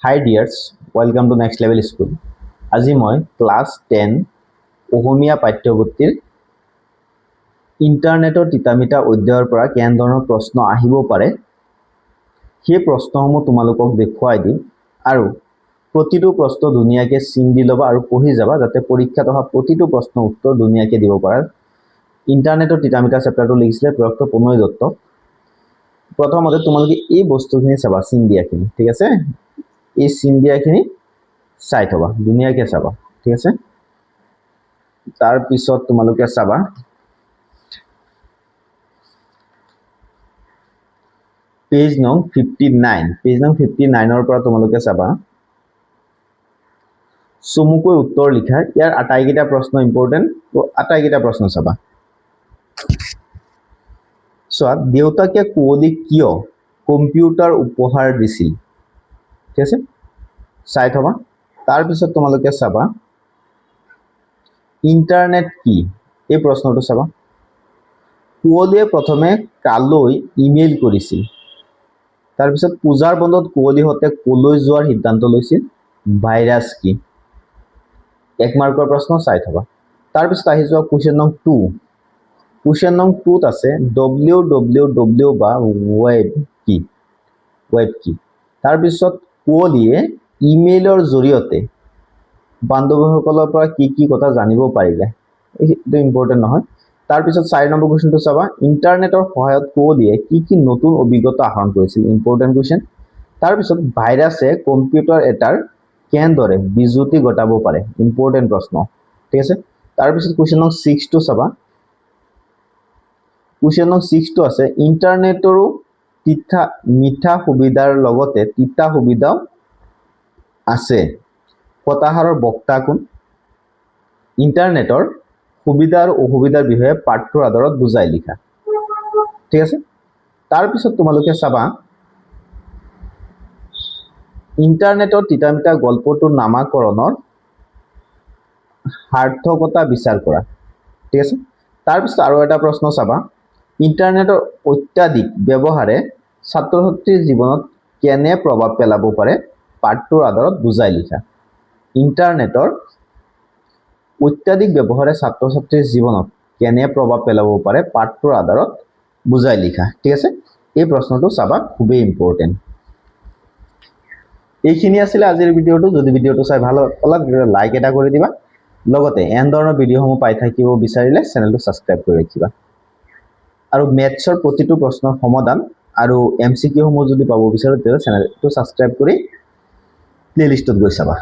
Hi dears, welcome to Next Level School. আজি মই class 10 অসমীয়া পাঠ্যপুথিৰ ইন্টাৰনেটৰ তিতামিতা অধ্যায়ৰ পৰা কেন ধৰণৰ প্ৰশ্ন আহিব পাৰে সেই প্ৰশ্নসমূহ তোমালোকক দেখুৱাই দিম আৰু প্ৰতিটো প্ৰশ্ন ধুনীয়াকৈ চিন দি ল'বা আৰু পঢ়ি যাবা যাতে পৰীক্ষাত অহা প্ৰতিটো প্ৰশ্নৰ উত্তৰ ধুনীয়াকৈ দিব পাৰা ইন্টাৰনেটৰ তিতামিতা চেপ্টাৰটো লিখিছিলে ডক্টৰ প্ৰণয় দত্ত প্ৰথমতে তোমালোকে এই বস্তুখিনি চাবা চিন দিয়াখিনি ঠিক আছে এই চিন দিয়াখিনি চাই থবা ধুনীয়াকৈ চাবা ঠিক আছে তাৰ পিছত তোমালোকে চাবা পেজ নং 59 ৰ পৰা তোমালোকে চাবা চমুকৈ উত্তৰ লিখা ইয়াৰ আটাইকেইটা প্ৰশ্ন ইম্পৰ্টেন্ট তো আটাইকেইটা প্ৰশ্ন চাবা সোৱা দেউতাকে কুঁৱলীক কিয় কম্পিউটাৰ উপহাৰ দিছিল ঠিক আছে চাই থবা তাৰ পিছত তোমালোকে চাবা ইন্টাৰনেট কি এই প্ৰশ্নটো চাবা কুঁৱলীয়ে প্ৰথমে কালৈ ইমেইল কৰিছিল তাৰ পিছত পূজাৰ বন্ধত কুঁৱলীহঁতে কলৈ যোৱাৰ সিদ্ধান্ত লৈছিল ভাইৰাছ কি এক মাৰ্কৰ প্ৰশ্ন চাই থবা তাৰ পিছত আহি যোৱা কোৱেশ্চন নং 2 কোৱেশ্চন নং 2 ত আছে www বা ৱেব কি তাৰ পিছত কুঁৱলীয়ে ইমেইলৰ জৰিয়তে বান্ধৱীসকলৰ পৰা কি কথা জানিব পাৰিলে এইটো ইম্পৰ্টেন্ট নহয় তাৰ পিছত 4 নম্বৰ কোৱেশ্চনটো চাবা ইন্টাৰনেটৰ সহায়ত কুঁৱলীয়ে কি নতুন অভিজ্ঞতা আহৰণ কৰিছিল ইম্পৰ্টেন্ট কোৱেশ্চন তাৰ পিছত ভাইৰাছে কম্পিউটাৰ এটাৰ কেনেদৰে বিজুতি ঘটাব পাৰে ইম্পৰ্টেন্ট প্ৰশ্ন ঠিক আছে তাৰ পিছত কোৱেশ্চন নং 6 টো চাবা কোৱেশ্চন নং 6 টো আছে ইন্টাৰনেটৰো মিঠা সুবিধাৰ লগতে তিতা সুবিধাও আছে কথাহাৰৰ বক্তা কোন ইন্টাৰনেটৰ সুবিধা আৰু অসুবিধাৰ বিষয়ে পাঠটোৰ আধাৰত বুজাই লিখা ঠিক আছে তাৰ পিছত তোমালোকে চাবা ইন্টাৰনেটৰ তিতামিতা গল্পটোৰ নামাকৰণৰ সাৰ্থকতা বিচাৰ কৰা ঠিক আছে তাৰ পিছত আৰু এটা প্ৰশ্ন চাবা ইন্টাৰনেটৰ অত্যাধিক ব্যৱহাৰে ছাত্ৰ-ছাত্ৰীৰ জীৱনত কেনে প্ৰভাৱ পেলাব পাৰে পাঠটোৰ আধাৰত বুজাই লিখা ইন্টাৰনেটৰ অত্যাধিক ব্যৱহাৰে ছাত্ৰ-ছাত্ৰীৰ জীৱনত কেনে প্ৰভাৱ পেলাব পাৰে পাঠটোৰ আধাৰত বুজাই লিখা ঠিক আছে এই প্ৰশ্নটো চাবা খুবেই ইম্পৰ্টেন্ট এইখিনি আছিল আজিৰ ভিডিওটো যদি ভিডিওটো চাই ভাল লাগে লাইক এটা কৰি দিবা লগতে এন ধৰণৰ ভিডিওসমূহ পাই থাকিব বিচাৰিলে চেনেলটো সাবস্ক্ৰাইব কৰি ৰাখিবা আৰু মেথছৰ প্ৰতিটো প্ৰশ্নৰ সমাধান আৰু এমসিকিউ সমূহ যদি পাব বিচাৰো তেতিয়াহলে চেনেলটো সাবস্ক্ৰাইব কৰি প্লেলিষ্টত গৈ চাবা